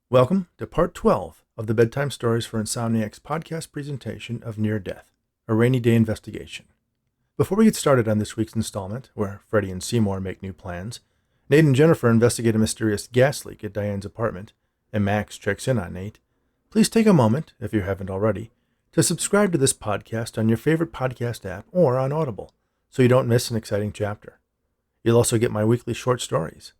Welcome to Part 12 of the Bedtime Stories for Insomniacs podcast presentation of Near Death, a rainy day investigation. Before we get started on this week's installment, where Freddie and Seymour make new plans, Nate and Jennifer investigate a mysterious gas leak at Diane's apartment, and Max checks in on Nate, please take a moment, if you haven't already, to subscribe to this podcast on your favorite podcast app or on Audible, so you don't miss an exciting chapter. You'll also get my weekly short stories.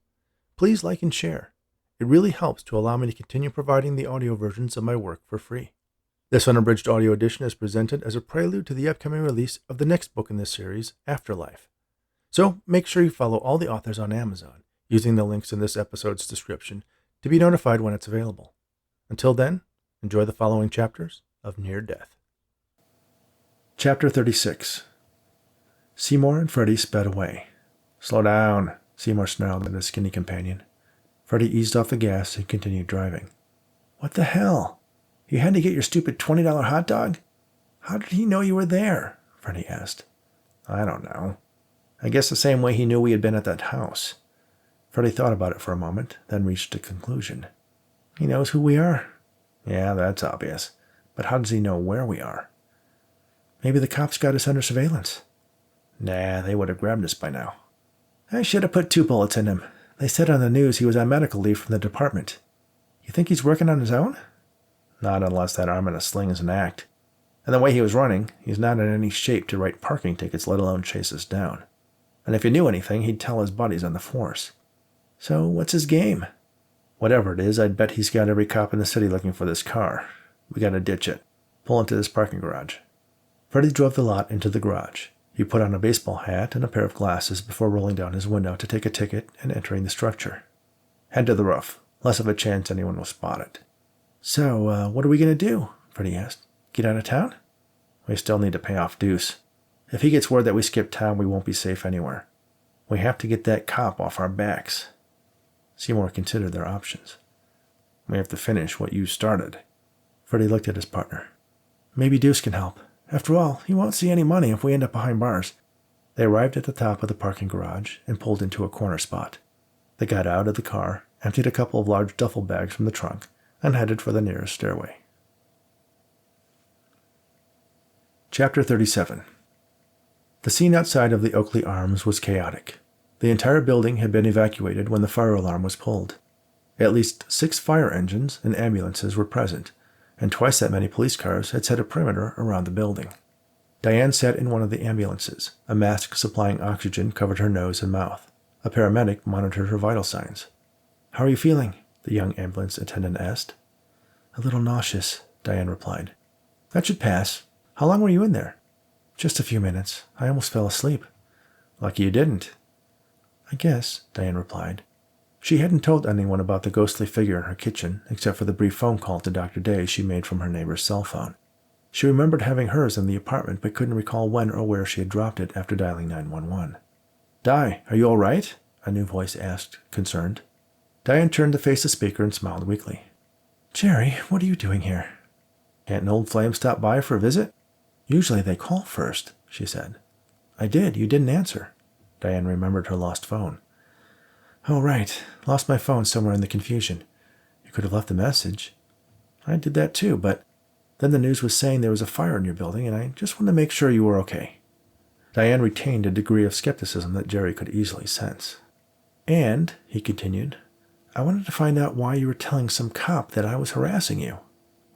Please like and share. It really helps to allow me to continue providing the audio versions of my work for free. This unabridged audio edition is presented as a prelude to the upcoming release of the next book in this series, Afterlife. So make sure you follow all the authors on Amazon, using the links in this episode's description to be notified when it's available. Until then, enjoy the following chapters of Near Death. Chapter 36. Seymour and Freddie sped away. "Slow down," Seymour snarled at his skinny companion. Freddie eased off the gas and continued driving. "What the hell? You had to get your stupid $20 hot dog? How did he know you were there?" Freddie asked. "I don't know. I guess the same way he knew we had been at that house." Freddie thought about it for a moment, then reached a conclusion. "He knows who we are." "Yeah, that's obvious. But how does he know where we are?" "Maybe the cops got us under surveillance." "Nah, they would have grabbed us by now." "I should have put 2 bullets in him. They said on the news he was on medical leave from the department. You think he's working on his own?" "Not unless that arm in a sling is an act. And the way he was running, he's not in any shape to write parking tickets, let alone chase us down. And if he knew anything, he'd tell his buddies on the force. So what's his game?" "Whatever it is, I'd bet he's got every cop in the city looking for this car. We gotta ditch it. Pull into this parking garage." Freddie drove the lot into the garage. He put on a baseball hat and a pair of glasses before rolling down his window to take a ticket and entering the structure. "Head to the roof. Less of a chance anyone will spot it." "So, what are we going to do?" Freddie asked. "Get out of town?" "We still need to pay off Deuce. If he gets word that we skipped town, we won't be safe anywhere. We have to get that cop off our backs." Seymour considered their options. "We have to finish what you started." Freddie looked at his partner. "Maybe Deuce can help. After all, he won't see any money if we end up behind bars." They arrived at the top of the parking garage and pulled into a corner spot. They got out of the car, emptied a couple of large duffel bags from the trunk, and headed for the nearest stairway. Chapter 37. The scene outside of the Oakley Arms was chaotic. The entire building had been evacuated when the fire alarm was pulled. At least 6 fire engines and ambulances were present, and twice that many police cars had set a perimeter around the building. Diane sat in one of the ambulances. A mask supplying oxygen covered her nose and mouth. A paramedic monitored her vital signs. "How are you feeling?" the young ambulance attendant asked. "A little nauseous," Diane replied. "That should pass. How long were you in there?" "Just a few minutes. I almost fell asleep." "Lucky you didn't." "I guess," Diane replied. She hadn't told anyone about the ghostly figure in her kitchen, except for the brief phone call to Dr. Daye she made from her neighbor's cell phone. She remembered having hers in the apartment, but couldn't recall when or where she had dropped it after dialing 911. "Di, are you all right?" a new voice asked, concerned. Diane turned to face the speaker and smiled weakly. "Jerry, what are you doing here?" "Can't an old flame stop by for a visit?" "Usually they call first," she said. "I did. You didn't answer." Diane remembered her lost phone. "Oh, right. Lost my phone somewhere in the confusion. You could have left a message." "I did that too, but then the news was saying there was a fire in your building, and I just wanted to make sure you were okay." Diane retained a degree of skepticism that Jerry could easily sense. "And," he continued, "I wanted to find out why you were telling some cop that I was harassing you."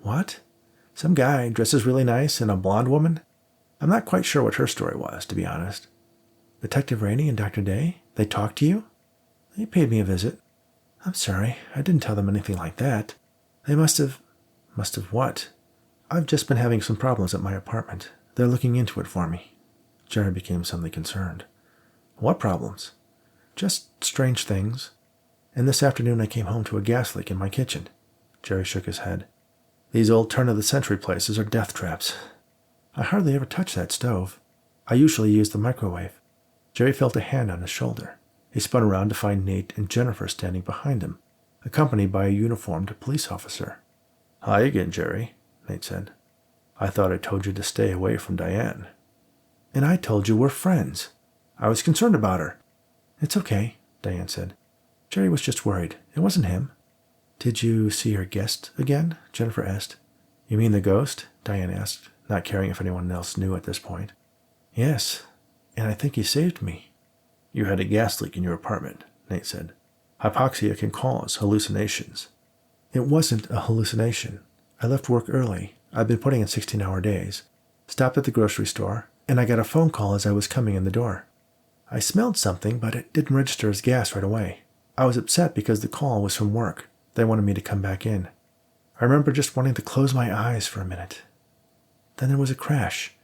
"What? Some guy dresses really nice and a blonde woman?" I'm not quite sure what her story was, to be honest. "Detective Raney and Dr. Daye? They talked to you?" "They paid me a visit." "I'm sorry, I didn't tell them anything like that. They must have..." "Must have what?" "I've just been having some problems at my apartment. They're looking into it for me." Jerry became suddenly concerned. "What problems?" "Just strange things. And this afternoon I came home to a gas leak in my kitchen." Jerry shook his head. "These old turn-of-the-century places are death traps. I hardly ever touch that stove. I usually use the microwave." Jerry felt a hand on his shoulder. He spun around to find Nate and Jennifer standing behind him, accompanied by a uniformed police officer. "Hi again, Jerry," Nate said. "I thought I told you to stay away from Diane." "And I told you we're friends. I was concerned about her." "It's okay," Diane said. "Jerry was just worried. It wasn't him." Did you see your guest again? Jennifer asked. You mean the ghost? Diane asked, not caring if anyone else knew at this point. Yes, and I think he saved me. You had a gas leak in your apartment, Nate said. Hypoxia can cause hallucinations. It wasn't a hallucination. I left work early. I've been putting in 16-hour days. Stopped at the grocery store, and I got a phone call as I was coming in the door. I smelled something, but it didn't register as gas right away. I was upset because the call was from work. They wanted me to come back in. I remember just wanting to close my eyes for a minute. Then there was a crash.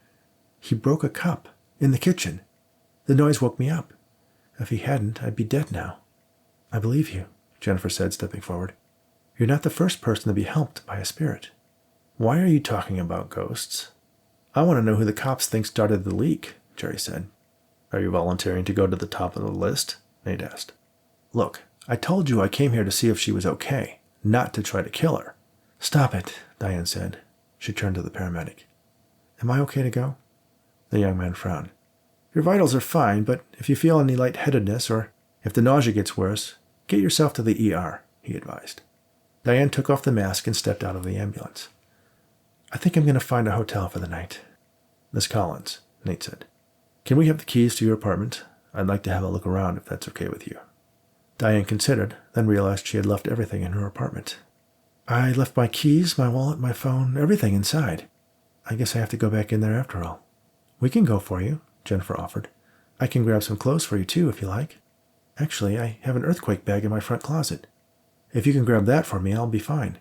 He broke a cup in the kitchen. The noise woke me up. If he hadn't, I'd be dead now. I believe you, Jennifer said, stepping forward. You're not the first person to be helped by a spirit. Why are you talking about ghosts? I want to know who the cops think started the leak, Jerry said. Are you volunteering to go to the top of the list? Nate asked. Look, I told you I came here to see if she was okay, not to try to kill her. Stop it, Diane said. She turned to the paramedic. Am I okay to go? The young man frowned. Your vitals are fine, but if you feel any lightheadedness or if the nausea gets worse, get yourself to the ER, he advised. Diane took off the mask and stepped out of the ambulance. I think I'm going to find a hotel for the night. Miss Collins, Nate said. Can we have the keys to your apartment? I'd like to have a look around if that's okay with you. Diane considered, then realized she had left everything in her apartment. I left my keys, my wallet, my phone, everything inside. I guess I have to go back in there after all. We can go for you, Jennifer offered. I can grab some clothes for you too, if you like. Actually, I have an earthquake bag in my front closet. If you can grab that for me, I'll be fine.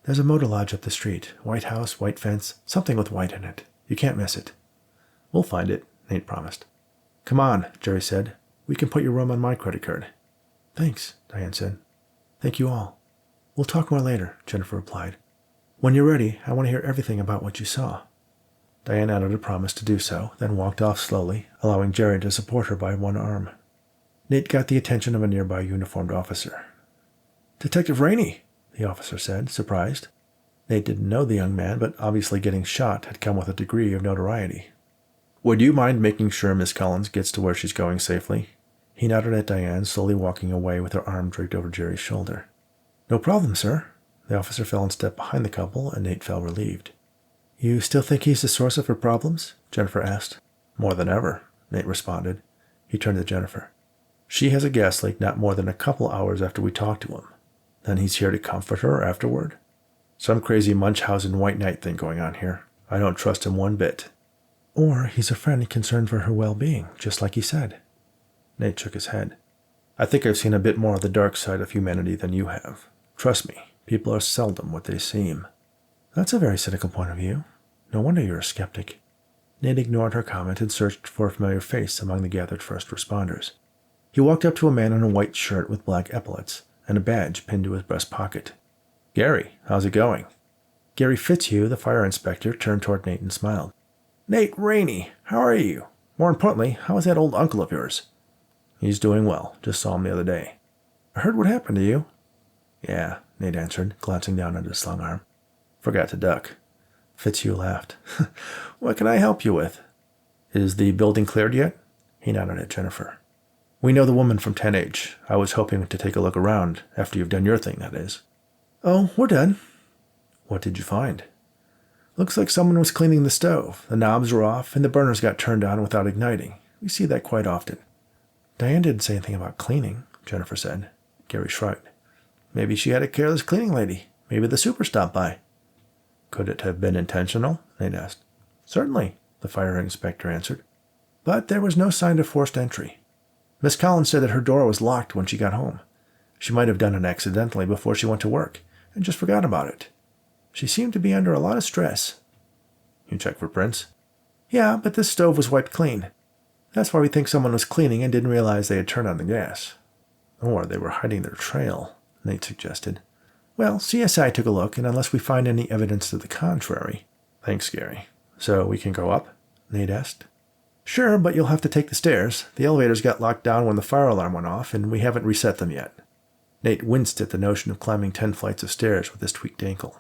There's a motor lodge up the street. White house, white fence, something with white in it. You can't miss it. We'll find it, Nate promised. Come on, Jerry said. We can put your room on my credit card. Thanks, Diane said. Thank you all. We'll talk more later, Jennifer replied. When you're ready, I want to hear everything about what you saw. Diane added a promise to do so, then walked off slowly, allowing Jerry to support her by one arm. Nate got the attention of a nearby uniformed officer. Detective Raney, the officer said, surprised. Nate didn't know the young man, but obviously getting shot had come with a degree of notoriety. Would you mind making sure Miss Collins gets to where she's going safely? He nodded at Diane, slowly walking away with her arm draped over Jerry's shoulder. No problem, sir. The officer fell and stepped behind the couple, and Nate felt relieved. You still think he's the source of her problems? Jennifer asked. More than ever, Nate responded. He turned to Jennifer. She has a gas leak not more than a couple hours after we talked to him. Then he's here to comfort her afterward? Some crazy Munchausen white knight thing going on here. I don't trust him one bit. Or he's a friend concerned for her well-being, just like he said. Nate shook his head. I think I've seen a bit more of the dark side of humanity than you have. Trust me, people are seldom what they seem. That's a very cynical point of view. No wonder you're a skeptic. Nate ignored her comment and searched for a familiar face among the gathered first responders. He walked up to a man in a white shirt with black epaulets and a badge pinned to his breast pocket. Gary, how's it going? Gary Fitzhugh, the fire inspector, turned toward Nate and smiled. Nate Raney, how are you? More importantly, how is that old uncle of yours? He's doing well. Just saw him the other day. I heard what happened to you. Yeah, Nate answered, glancing down at his slung arm. Forgot to duck. Fitzhugh laughed. What can I help you with? Is the building cleared yet? He nodded at Jennifer. We know the woman from 10H. I was hoping to take a look around, after you've done your thing, that is. Oh, we're done. What did you find? Looks like someone was cleaning the stove. The knobs were off, and the burners got turned on without igniting. We see that quite often. Diane didn't say anything about cleaning, Jennifer said. Gary shrugged. Maybe she had a careless cleaning lady. Maybe the super stopped by. Could it have been intentional? Nate asked. Certainly, the fire inspector answered. But there was no sign of forced entry. Miss Collins said that her door was locked when she got home. She might have done it accidentally before she went to work, and just forgot about it. She seemed to be under a lot of stress. You checked for prints? Yeah, but this stove was wiped clean. That's why we think someone was cleaning and didn't realize they had turned on the gas. Or they were hiding their trail, Nate suggested. Well, CSI took a look, and unless we find any evidence to the contrary... Thanks, Gary. So we can go up? Nate asked. Sure, but you'll have to take the stairs. The elevators got locked down when the fire alarm went off, and we haven't reset them yet. Nate winced at the notion of climbing 10 flights of stairs with his tweaked ankle.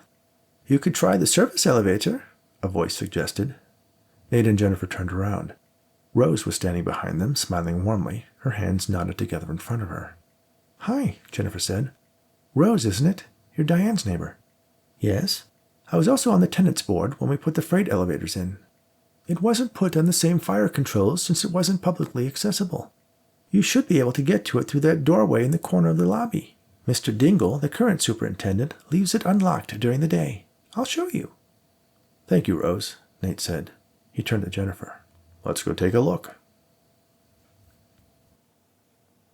You could try the service elevator, a voice suggested. Nate and Jennifer turned around. Rose was standing behind them, smiling warmly, her hands knotted together in front of her. Hi, Jennifer said. Rose, isn't it? You're Diane's neighbor. Yes. I was also on the tenants board when we put the freight elevators in. It wasn't put on the same fire controls since it wasn't publicly accessible. You should be able to get to it through that doorway in the corner of the lobby. Mr. Dingle, the current superintendent, leaves it unlocked during the day. I'll show you. Thank you, Rose, Nate said. He turned to Jennifer. Let's go take a look.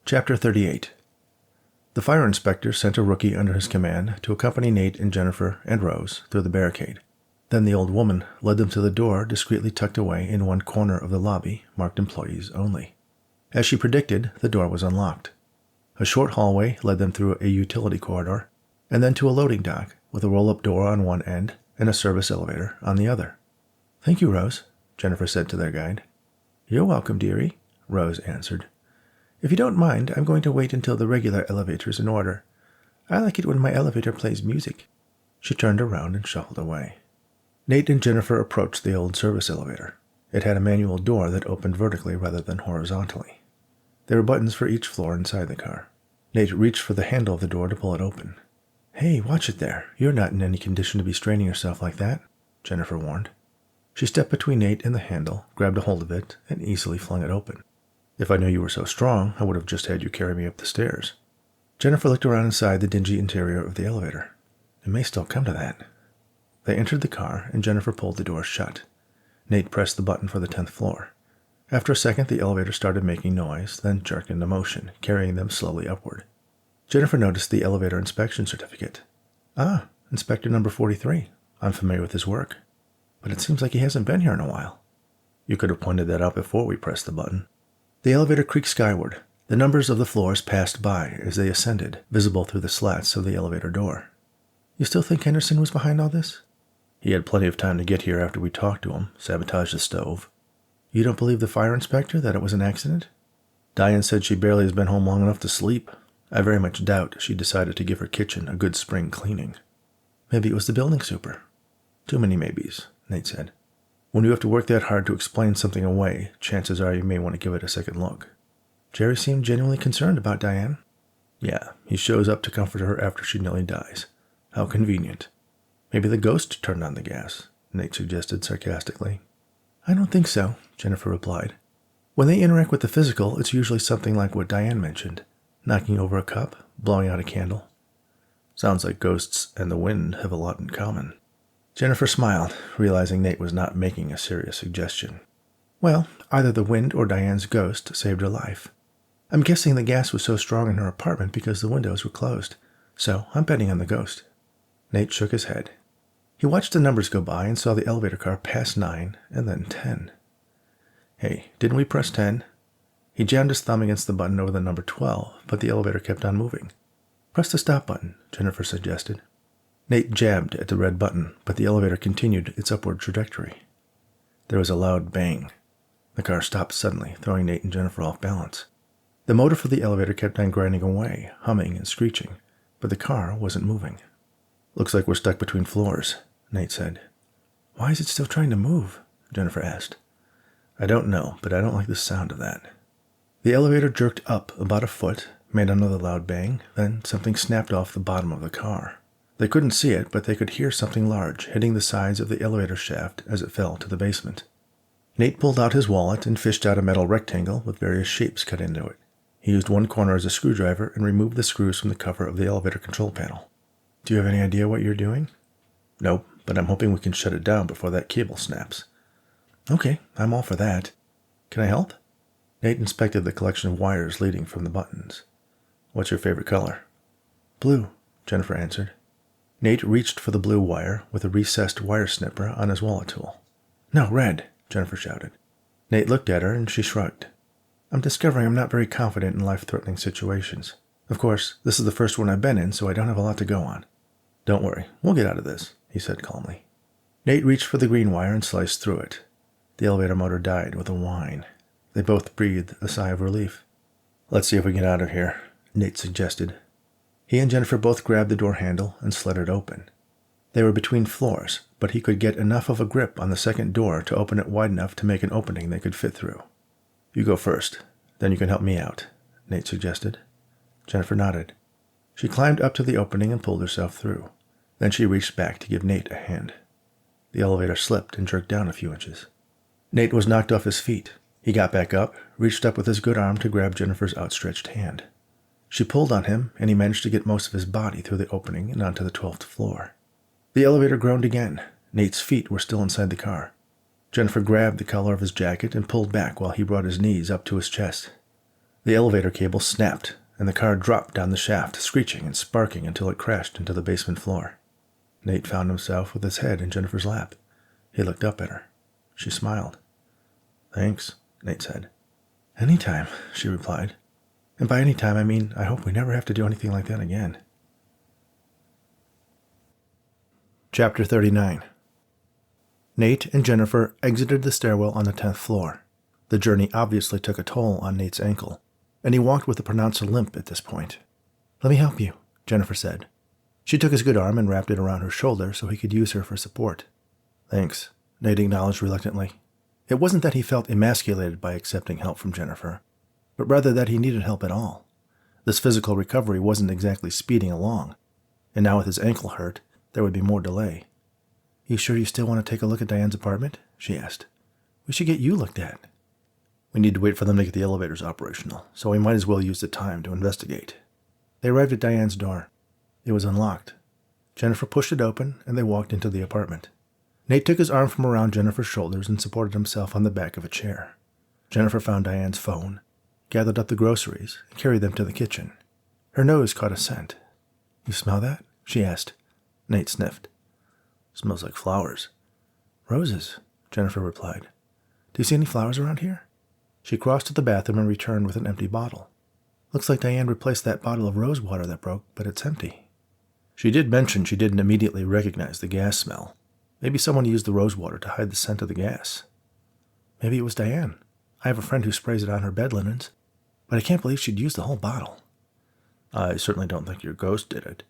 Chapter 38. The fire inspector sent a rookie under his command to accompany Nate and Jennifer and Rose through the barricade. Then the old woman led them to the door discreetly tucked away in one corner of the lobby, marked employees only. As she predicted, the door was unlocked. A short hallway led them through a utility corridor, and then to a loading dock with a roll-up door on one end and a service elevator on the other. Thank you, Rose, Jennifer said to their guide. You're welcome, dearie, Rose answered. If you don't mind, I'm going to wait until the regular elevator's in order. I like it when my elevator plays music. She turned around and shuffled away. Nate and Jennifer approached the old service elevator. It had a manual door that opened vertically rather than horizontally. There were buttons for each floor inside the car. Nate reached for the handle of the door to pull it open. Hey, watch it there. You're not in any condition to be straining yourself like that, Jennifer warned. She stepped between Nate and the handle, grabbed a hold of it, and easily flung it open. If I knew you were so strong, I would have just had you carry me up the stairs. Jennifer looked around inside the dingy interior of the elevator. It may still come to that. They entered the car, and Jennifer pulled the door shut. Nate pressed the button for the 10th floor. After a second, the elevator started making noise, then jerked into motion, carrying them slowly upward. Jennifer noticed the elevator inspection certificate. Ah, Inspector number 43. I'm familiar with his work. But it seems like he hasn't been here in a while. You could have pointed that out before we pressed the button. The elevator creaked skyward. The numbers of the floors passed by as they ascended, visible through the slats of the elevator door. You still think Henderson was behind all this? He had plenty of time to get here after we talked to him, sabotage the stove. You don't believe the fire inspector that it was an accident? Diane said she barely has been home long enough to sleep. I very much doubt she decided to give her kitchen a good spring cleaning. Maybe it was the building super. Too many maybes, Nate said. When you have to work that hard to explain something away, chances are you may want to give it a second look. Jerry seemed genuinely concerned about Diane. Yeah, he shows up to comfort her after she nearly dies. How convenient. Maybe the ghost turned on the gas, Nate suggested sarcastically. I don't think so, Jennifer replied. When they interact with the physical, it's usually something like what Diane mentioned. Knocking over a cup, blowing out a candle. Sounds like ghosts and the wind have a lot in common. Jennifer smiled, realizing Nate was not making a serious suggestion. Well, either the wind or Diane's ghost saved her life. I'm guessing the gas was so strong in her apartment because the windows were closed. So I'm betting on the ghost. Nate shook his head. He watched the numbers go by and saw the elevator car pass 9 and then 10. Hey, didn't we press 10? He jammed his thumb against the button over the number 12, but the elevator kept on moving. Press the stop button, Jennifer suggested. Nate jabbed at the red button, but the elevator continued its upward trajectory. There was a loud bang. The car stopped suddenly, throwing Nate and Jennifer off balance. The motor for the elevator kept on grinding away, humming and screeching, but the car wasn't moving. Looks like we're stuck between floors, Nate said. Why is it still trying to move? Jennifer asked. I don't know, but I don't like the sound of that. The elevator jerked up about a foot, made another loud bang, then something snapped off the bottom of the car. They couldn't see it, but they could hear something large hitting the sides of the elevator shaft as it fell to the basement. Nate pulled out his wallet and fished out a metal rectangle with various shapes cut into it. He used one corner as a screwdriver and removed the screws from the cover of the elevator control panel. Do you have any idea what you're doing? Nope, but I'm hoping we can shut it down before that cable snaps. Okay, I'm all for that. Can I help? Nate inspected the collection of wires leading from the buttons. What's your favorite color? Blue, Jennifer answered. Nate reached for the blue wire with a recessed wire snipper on his wallet tool. No, red, Jennifer shouted. Nate looked at her and she shrugged. I'm discovering I'm not very confident in life-threatening situations. Of course, this is the first one I've been in, so I don't have a lot to go on. Don't worry, we'll get out of this, he said calmly. Nate reached for the green wire and sliced through it. The elevator motor died with a whine. They both breathed a sigh of relief. Let's see if we can get out of here, Nate suggested. He and Jennifer both grabbed the door handle and slid it open. They were between floors, but he could get enough of a grip on the second door to open it wide enough to make an opening they could fit through. You go first, then you can help me out, Nate suggested. Jennifer nodded. She climbed up to the opening and pulled herself through. Then she reached back to give Nate a hand. The elevator slipped and jerked down a few inches. Nate was knocked off his feet. He got back up, reached up with his good arm to grab Jennifer's outstretched hand. She pulled on him, and he managed to get most of his body through the opening and onto the 12th floor. The elevator groaned again. Nate's feet were still inside the car. Jennifer grabbed the collar of his jacket and pulled back while he brought his knees up to his chest. The elevator cable snapped, and the car dropped down the shaft, screeching and sparking until it crashed into the basement floor. Nate found himself with his head in Jennifer's lap. He looked up at her. She smiled. "Thanks," Nate said. "Anytime," she replied. "And by any time, I mean I hope we never have to do anything like that again." Chapter 39. Nate and Jennifer exited the stairwell on the 10th floor. The journey obviously took a toll on Nate's ankle, and he walked with a pronounced limp at this point. "Let me help you," Jennifer said. She took his good arm and wrapped it around her shoulder so he could use her for support. "Thanks," Nate acknowledged reluctantly. It wasn't that he felt emasculated by accepting help from Jennifer, but rather that he needed help at all. This physical recovery wasn't exactly speeding along, and now with his ankle hurt, there would be more delay. "You sure you still want to take a look at Diane's apartment?" she asked. "We should get you looked at." "We need to wait for them to get the elevators operational, so we might as well use the time to investigate." They arrived at Diane's door. It was unlocked. Jennifer pushed it open, and they walked into the apartment. Nate took his arm from around Jennifer's shoulders and supported himself on the back of a chair. Jennifer found Diane's phone, gathered up the groceries, and carried them to the kitchen. Her nose caught a scent. "You smell that?" she asked. Nate sniffed. "Smells like flowers." "Roses," Jennifer replied. "Do you see any flowers around here?" She crossed to the bathroom and returned with an empty bottle. "Looks like Diane replaced that bottle of rose water that broke, but it's empty." She did mention she didn't immediately recognize the gas smell. Maybe someone used the rose water to hide the scent of the gas. "Maybe it was Diane. I have a friend who sprays it on her bed linens, but I can't believe she'd use the whole bottle." "I certainly don't think your ghost did it."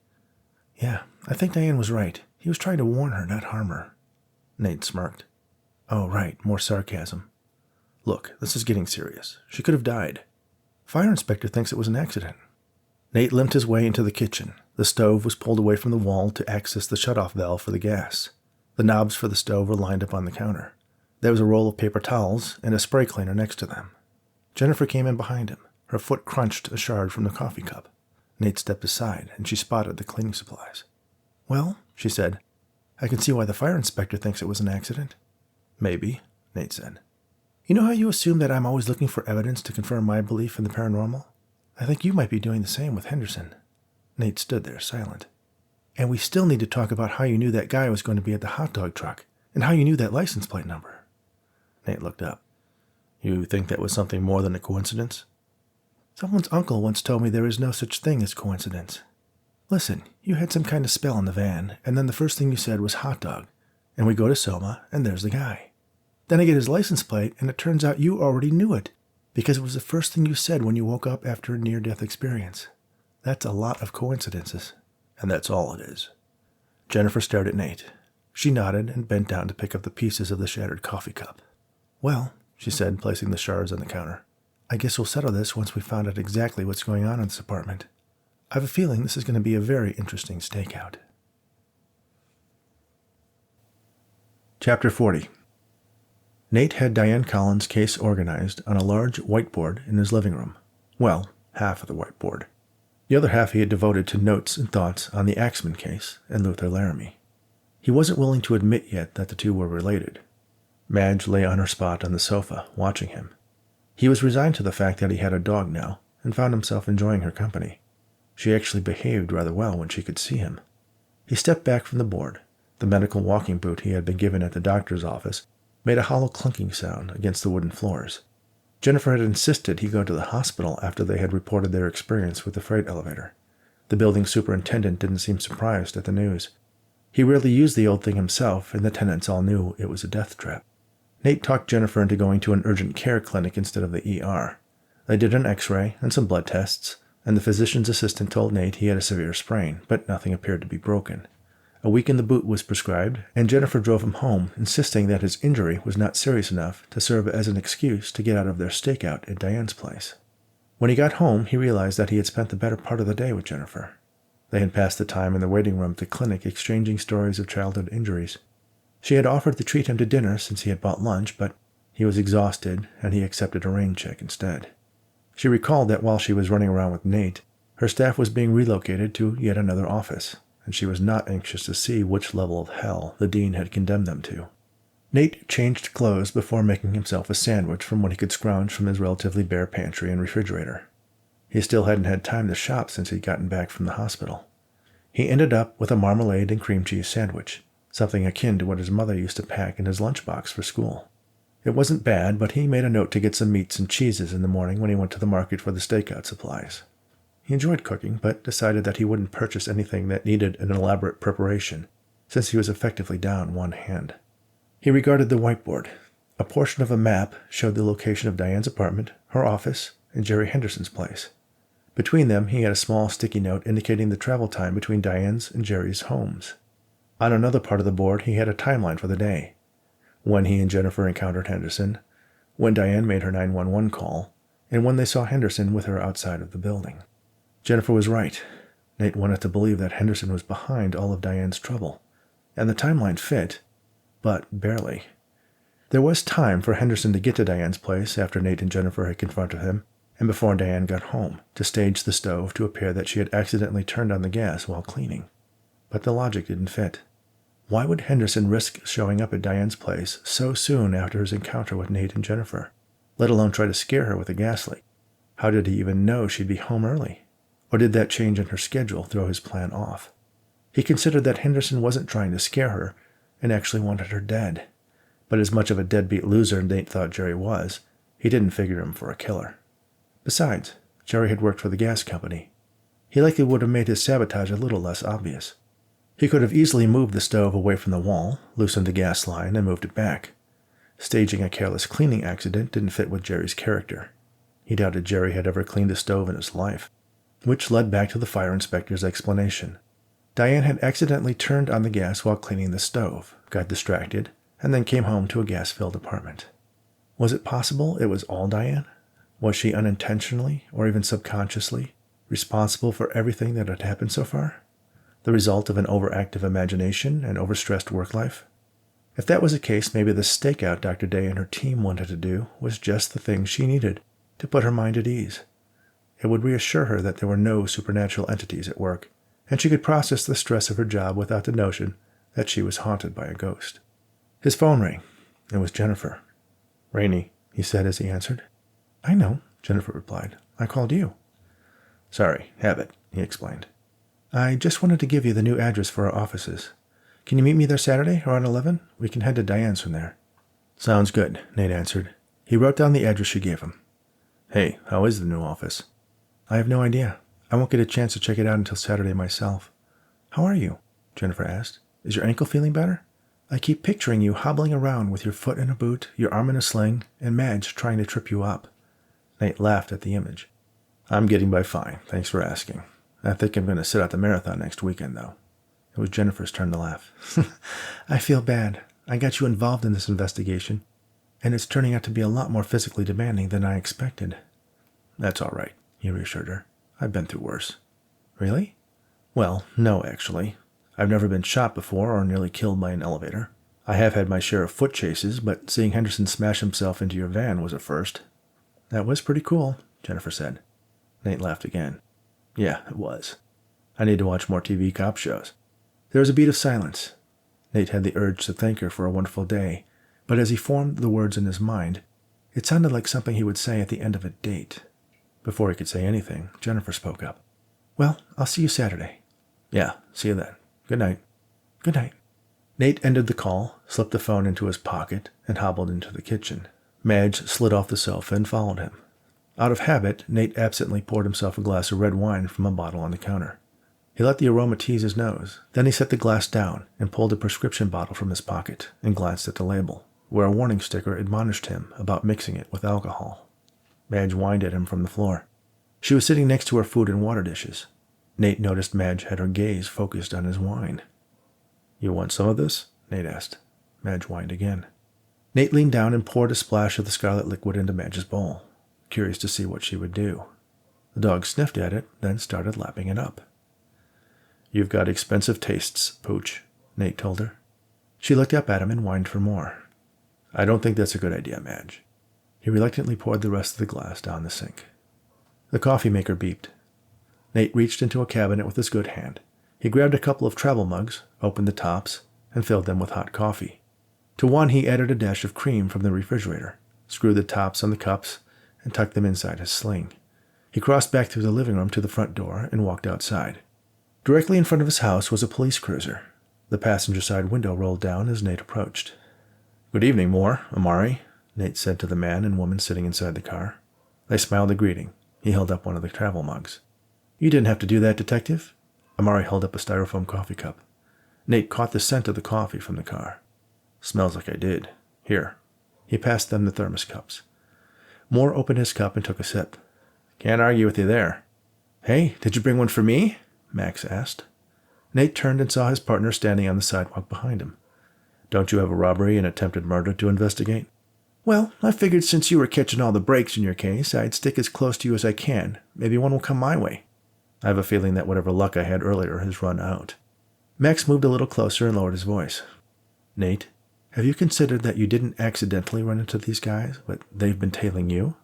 "Yeah, I think Diane was right. He was trying to warn her, not harm her." Nate smirked. "Oh, right, more sarcasm. Look, this is getting serious. She could have died. Fire inspector thinks it was an accident." Nate limped his way into the kitchen. The stove was pulled away from the wall to access the shutoff valve for the gas. The knobs for the stove were lined up on the counter. There was a roll of paper towels and a spray cleaner next to them. Jennifer came in behind him. Her foot crunched a shard from the coffee cup. Nate stepped aside, and she spotted the cleaning supplies. "Well," she said, "I can see why the fire inspector thinks it was an accident." "Maybe," Nate said. "You know how you assume that I'm always looking for evidence to confirm my belief in the paranormal? I think you might be doing the same with Henderson." Nate stood there, silent. "And we still need to talk about how you knew that guy was going to be at the hot dog truck, and how you knew that license plate number." Nate looked up. "You think that was something more than a coincidence?" "Someone's uncle once told me there is no such thing as coincidence. Listen, you had some kind of spell in the van, and then the first thing you said was hot dog, and we go to Soma, and there's the guy. Then I get his license plate, and it turns out you already knew it, because it was the first thing you said when you woke up after a near-death experience. That's a lot of coincidences." "And that's all it is." Jennifer stared at Nate. She nodded and bent down to pick up the pieces of the shattered coffee cup. "Well," she said, placing the shards on the counter, "I guess we'll settle this once we've found out exactly what's going on in this apartment. I have a feeling this is going to be a very interesting stakeout." Chapter 40. Nate had Diane Collins' case organized on a large whiteboard in his living room. Well, half of the whiteboard. The other half he had devoted to notes and thoughts on the Axman case and Luther Laramie. He wasn't willing to admit yet that the two were related. Madge lay on her spot on the sofa, watching him. He was resigned to the fact that he had a dog now, and found himself enjoying her company. She actually behaved rather well when she could see him. He stepped back from the board. The medical walking boot he had been given at the doctor's office made a hollow clunking sound against the wooden floors. Jennifer had insisted he go to the hospital after they had reported their experience with the freight elevator. The building superintendent didn't seem surprised at the news. He rarely used the old thing himself, and the tenants all knew it was a death trap. Nate talked Jennifer into going to an urgent care clinic instead of the ER. They did an x-ray and some blood tests, and the physician's assistant told Nate he had a severe sprain, but nothing appeared to be broken. A week in the boot was prescribed, and Jennifer drove him home, insisting that his injury was not serious enough to serve as an excuse to get out of their stakeout at Diane's place. When he got home, he realized that he had spent the better part of the day with Jennifer. They had passed the time in the waiting room at the clinic exchanging stories of childhood injuries. She had offered to treat him to dinner since he had bought lunch, but he was exhausted and he accepted a rain check instead. She recalled that while she was running around with Nate, her staff was being relocated to yet another office, and she was not anxious to see which level of hell the dean had condemned them to. Nate changed clothes before making himself a sandwich from what he could scrounge from his relatively bare pantry and refrigerator. He still hadn't had time to shop since he'd gotten back from the hospital. He ended up with a marmalade and cream cheese sandwich, something akin to what his mother used to pack in his lunchbox for school. It wasn't bad, but he made a note to get some meats and cheeses in the morning when he went to the market for the stakeout supplies. He enjoyed cooking, but decided that he wouldn't purchase anything that needed an elaborate preparation, since he was effectively down one hand. He regarded the whiteboard. A portion of a map showed the location of Diane's apartment, her office, and Jerry Henderson's place. Between them, he had a small sticky note indicating the travel time between Diane's and Jerry's homes. On another part of the board, he had a timeline for the day. When he and Jennifer encountered Henderson, when Diane made her 911 call, and when they saw Henderson with her outside of the building. Jennifer was right. Nate wanted to believe that Henderson was behind all of Diane's trouble, and the timeline fit, but barely. There was time for Henderson to get to Diane's place after Nate and Jennifer had confronted him, and before Diane got home, to stage the stove to appear that she had accidentally turned on the gas while cleaning. But the logic didn't fit. Why would Henderson risk showing up at Diane's place so soon after his encounter with Nate and Jennifer, let alone try to scare her with a gas leak? How did he even know she'd be home early? Or did that change in her schedule throw his plan off? He considered that Henderson wasn't trying to scare her and actually wanted her dead. But as much of a deadbeat loser Nate thought Jerry was, he didn't figure him for a killer. Besides, Jerry had worked for the gas company. He likely would have made his sabotage a little less obvious. He could have easily moved the stove away from the wall, loosened the gas line, and moved it back. Staging a careless cleaning accident didn't fit with Jerry's character. He doubted Jerry had ever cleaned a stove in his life, which led back to the fire inspector's explanation. Diane had accidentally turned on the gas while cleaning the stove, got distracted, and then came home to a gas-filled apartment. Was it possible it was all Diane? Was she unintentionally, or even subconsciously, responsible for everything that had happened so far? The result of an overactive imagination and overstressed work life? If that was the case, maybe the stakeout Dr. Daye and her team wanted to do was just the thing she needed to put her mind at ease. It would reassure her that there were no supernatural entities at work, and she could process the stress of her job without the notion that she was haunted by a ghost. His phone rang. It was Jennifer. "Raney," he said as he answered. "I know," Jennifer replied. "I called you." "Sorry, habit," he explained. "I just wanted to give you the new address for our offices. Can you meet me there Saturday around 11? We can head to Diane's from there." "Sounds good," Nate answered. He wrote down the address she gave him. "Hey, how is the new office?" "I have no idea. I won't get a chance to check it out until Saturday myself." "How are you?" Jennifer asked. "Is your ankle feeling better? I keep picturing you hobbling around with your foot in a boot, your arm in a sling, and Madge trying to trip you up." Nate laughed at the image. "I'm getting by fine, thanks for asking. I think I'm going to sit out the marathon next weekend, though." It was Jennifer's turn to laugh. "I feel bad. I got you involved in this investigation, and it's turning out to be a lot more physically demanding than I expected." "That's all right," he reassured her. "I've been through worse." "Really?" "Well, no, actually. I've never been shot before or nearly killed by an elevator. I have had my share of foot chases, but seeing Henderson smash himself into your van was a first." "That was pretty cool," Jennifer said. Nate laughed again. "Yeah, it was. I need to watch more TV cop shows." There was a beat of silence. Nate had the urge to thank her for a wonderful day, but as he formed the words in his mind, it sounded like something he would say at the end of a date. Before he could say anything, Jennifer spoke up. "Well, I'll see you Saturday." "Yeah, see you then. Good night." "Good night." Nate ended the call, slipped the phone into his pocket, and hobbled into the kitchen. Madge slid off the sofa and followed him. Out of habit, Nate absently poured himself a glass of red wine from a bottle on the counter. He let the aroma tease his nose. Then he set the glass down and pulled a prescription bottle from his pocket and glanced at the label, where a warning sticker admonished him about mixing it with alcohol. Madge whined at him from the floor. She was sitting next to her food and water dishes. Nate noticed Madge had her gaze focused on his wine. "You want some of this?" Nate asked. Madge whined again. Nate leaned down and poured a splash of the scarlet liquid into Madge's bowl, curious to see what she would do. The dog sniffed at it, then started lapping it up. "You've got expensive tastes, Pooch," Nate told her. She looked up at him and whined for more. "I don't think that's a good idea, Madge." He reluctantly poured the rest of the glass down the sink. The coffee maker beeped. Nate reached into a cabinet with his good hand. He grabbed a couple of travel mugs, opened the tops, and filled them with hot coffee. To one, he added a dash of cream from the refrigerator, screwed the tops on the cups, and tucked them inside his sling. He crossed back through the living room to the front door and walked outside. Directly in front of his house was a police cruiser. The passenger side window rolled down as Nate approached. "Good evening, Moore, Amari," Nate said to the man and woman sitting inside the car. They smiled a greeting. He held up one of the travel mugs. "You didn't have to do that, Detective." Amari held up a styrofoam coffee cup. Nate caught the scent of the coffee from the car. "Smells like I did. Here." He passed them the thermos cups. Moore opened his cup and took a sip. "Can't argue with you there." "Hey, did you bring one for me?" Max asked. Nate turned and saw his partner standing on the sidewalk behind him. "Don't you have a robbery and attempted murder to investigate?" "Well, I figured since you were catching all the breaks in your case, I'd stick as close to you as I can. Maybe one will come my way." "I have a feeling that whatever luck I had earlier has run out." Max moved a little closer and lowered his voice. "Nate, have you considered that you didn't accidentally run into these guys, but they've been tailing you?"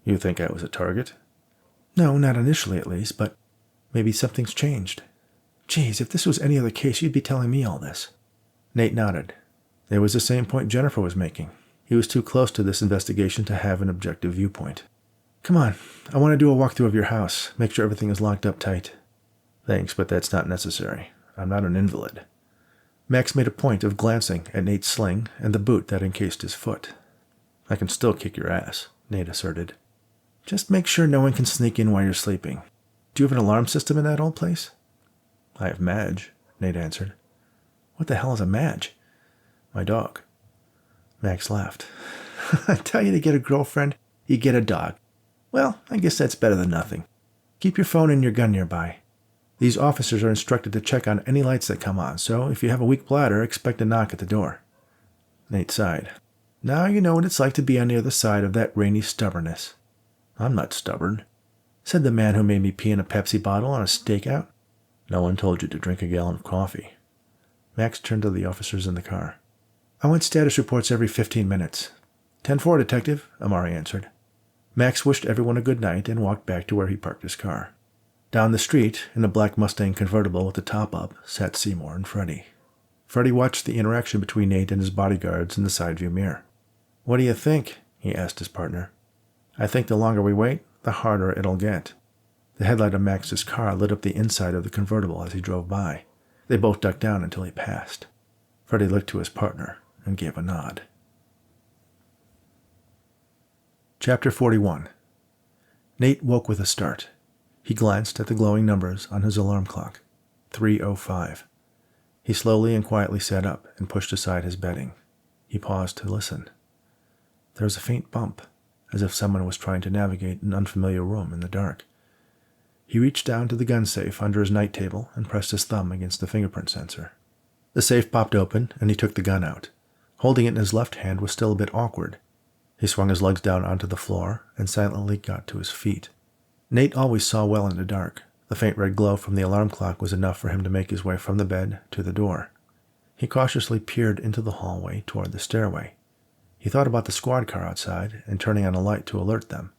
"You think I was a target?" "No, not initially at least, but maybe something's changed." "Geez, if this was any other case, you'd be telling me all this." Nate nodded. It was the same point Jennifer was making. He was too close to this investigation to have an objective viewpoint. "Come on, I want to do a walkthrough of your house, make sure everything is locked up tight." "Thanks, but that's not necessary. I'm not an invalid." Max made a point of glancing at Nate's sling and the boot that encased his foot. "I can still kick your ass," Nate asserted. "Just make sure no one can sneak in while you're sleeping. Do you have an alarm system in that old place?" "I have Madge," Nate answered. "What the hell is a Madge?" "My dog." Max laughed. "I tell you to get a girlfriend, you get a dog. Well, I guess that's better than nothing. Keep your phone and your gun nearby. These officers are instructed to check on any lights that come on, so if you have a weak bladder, expect a knock at the door." Nate sighed. "Now you know what it's like to be on the other side of that Raney stubbornness." "I'm not stubborn," said the man who made me pee in a Pepsi bottle on a stakeout. "No one told you to drink a gallon of coffee." Max turned to the officers in the car. "I want status reports every 15 minutes. 10-4, Detective," Amari answered. Max wished everyone a good night and walked back to where he parked his car. Down the street, in a black Mustang convertible with the top up, sat Seymour and Freddie. Freddie watched the interaction between Nate and his bodyguards in the side view mirror. "What do you think?" he asked his partner. "I think the longer we wait, the harder it'll get." The headlight of Max's car lit up the inside of the convertible as he drove by. They both ducked down until he passed. Freddie looked to his partner and gave a nod. Chapter 41. Nate woke with a start. He glanced at the glowing numbers on his alarm clock. 3:05. He slowly and quietly sat up and pushed aside his bedding. He paused to listen. There was a faint bump, as if someone was trying to navigate an unfamiliar room in the dark. He reached down to the gun safe under his night table and pressed his thumb against the fingerprint sensor. The safe popped open, and he took the gun out. Holding it in his left hand was still a bit awkward. He swung his legs down onto the floor and silently got to his feet. Nate always saw well in the dark. The faint red glow from the alarm clock was enough for him to make his way from the bed to the door. He cautiously peered into the hallway toward the stairway. He thought about the squad car outside and turning on a light to alert them,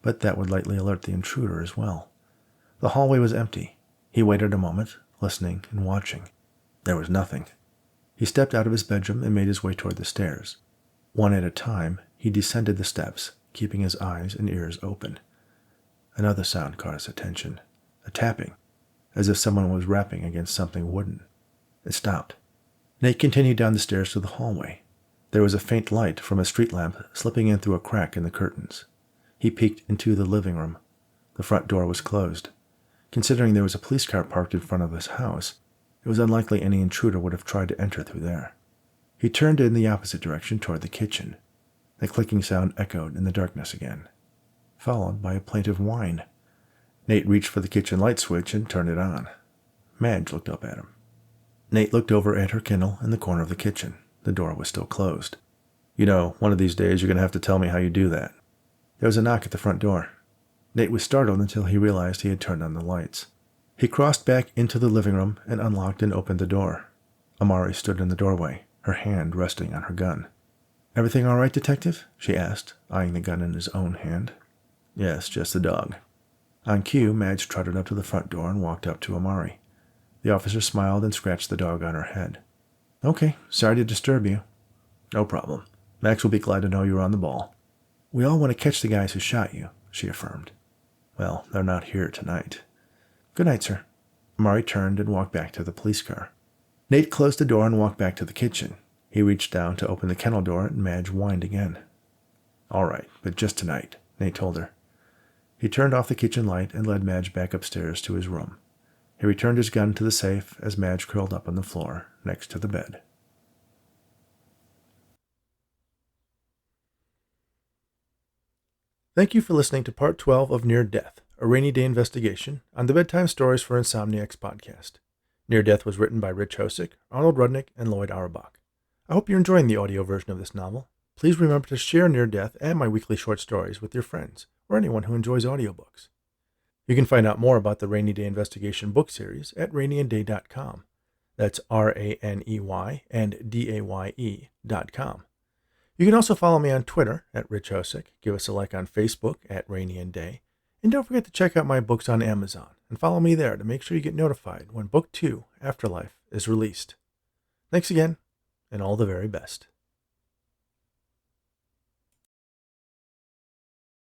but that would likely alert the intruder as well. The hallway was empty. He waited a moment, listening and watching. There was nothing. He stepped out of his bedroom and made his way toward the stairs. One at a time, he descended the steps, keeping his eyes and ears open. Another sound caught his attention, a tapping, as if someone was rapping against something wooden. It stopped. Nate continued down the stairs to the hallway. There was a faint light from a street lamp slipping in through a crack in the curtains. He peeked into the living room. The front door was closed. Considering there was a police car parked in front of his house, it was unlikely any intruder would have tried to enter through there. He turned in the opposite direction toward the kitchen. The clicking sound echoed in the darkness again, followed by a plaintive whine. Nate reached for the kitchen light switch and turned it on. Madge looked up at him. Nate looked over at her kennel in the corner of the kitchen. The door was still closed. "You know, one of these days you're going to have to tell me how you do that." There was a knock at the front door. Nate was startled until he realized he had turned on the lights. He crossed back into the living room and unlocked and opened the door. Amari stood in the doorway, her hand resting on her gun. "Everything all right, Detective?" she asked, eyeing the gun in his own hand. "Yes, just the dog." On cue, Madge trotted up to the front door and walked up to Amari. The officer smiled and scratched the dog on her head. "Okay, sorry to disturb you." "No problem. Max will be glad to know you were on the ball." "We all want to catch the guys who shot you," she affirmed. "Well, they're not here tonight." "Good night, sir." Amari turned and walked back to the police car. Nate closed the door and walked back to the kitchen. He reached down to open the kennel door and Madge whined again. "All right, but just tonight," Nate told her. He turned off the kitchen light and led Madge back upstairs to his room. He returned his gun to the safe as Madge curled up on the floor next to the bed. Thank you for listening to Part 12 of Near Death, a Rainy Day investigation on the Bedtime Stories for Insomniacs podcast. Near Death was written by Rich Hosek, Arnold Rudnick, and Lloyd Auerbach. I hope you're enjoying the audio version of this novel. Please remember to share Near Death and my weekly short stories with your friends or anyone who enjoys audiobooks. You can find out more about the Rainy Day Investigation book series at raineyandday.com. That's RANEY and DAYE.com. You can also follow me on Twitter at Rich Hosek, give us a like on Facebook at Rainy and Day, and don't forget to check out my books on Amazon and follow me there to make sure you get notified when Book 2, Afterlife, is released. Thanks again, and all the very best.